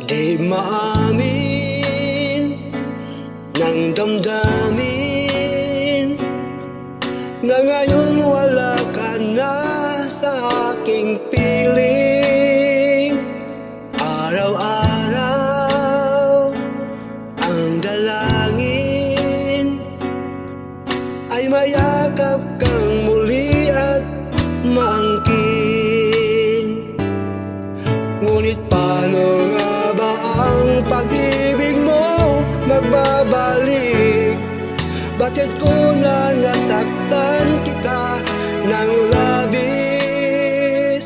Di maamin ng damdamin na ngayon wala ka na sa aking piling. Araw-araw ang dalangin ay mayakap kang muli at maangkin. Ngunit paano nga ba ang pag-ibig mo magbabalik? Bakit ko na nasaktan kita ng labis?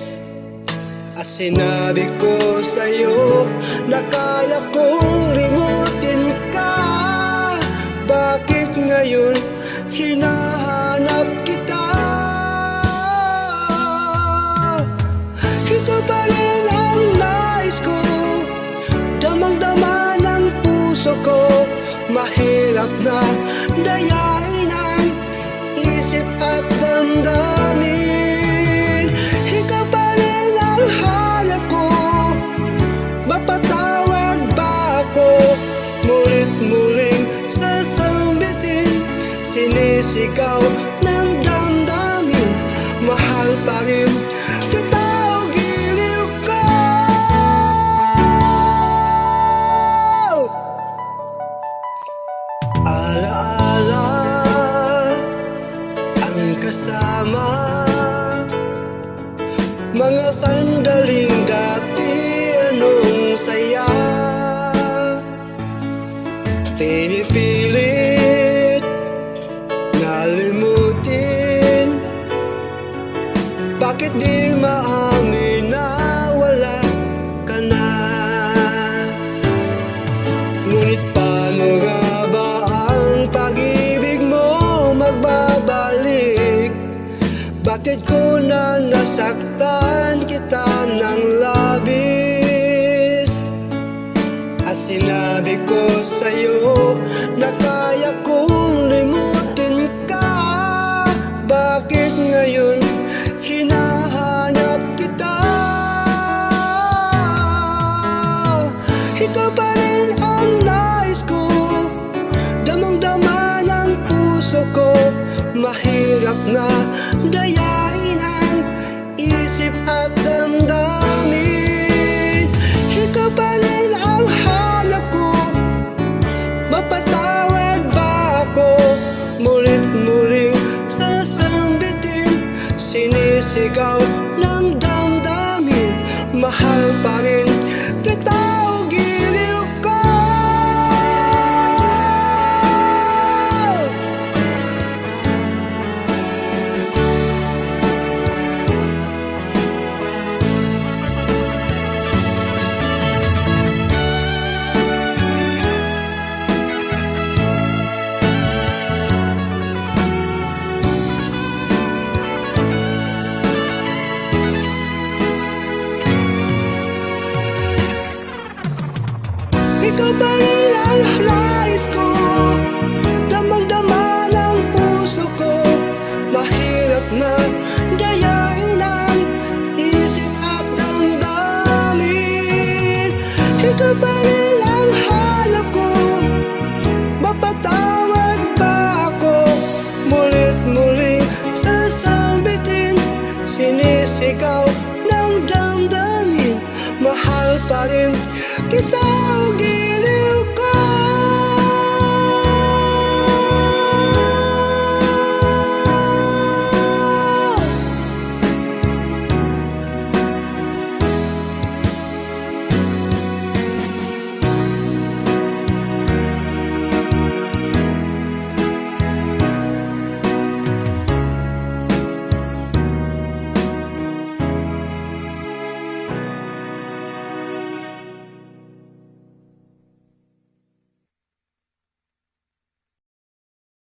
At sinabi ko sa'yo na kaya kong limutin ka. Bakit ngayon hinahanap kita? Ito pa rin ang nais ko, damang-dama ng puso ko. Mahirap na dayain ang isip at damdamin. Ikaw pa rin ang hanap ko, mapatawad ba ako? Mulit-muling sasambitin, sinisigaw ng damdamin. Mahal pa rin kita. Alaala ang kasama, mga sandaling dati anong saya. Pinipilit na limutin, bakit di maamin na wala ka na? Ngunit paano nga ba ang pag-ibig mo magbabalik? Bakit ko na nasaktan kita ng labis? At sinabi ko sa'yo na kaya kong limutin ka. Bakit ngayon hinahanap kita? Ikaw pa rin ang nais ko, damang-dama ng puso ko. Mahirap na dayain ang isip at damdamin. Ikaw pa rin ang hanap ko, mapatawad ba ako? Mulit-muling sasambitin, sinisigaw ng damdamin. Mahal pa rin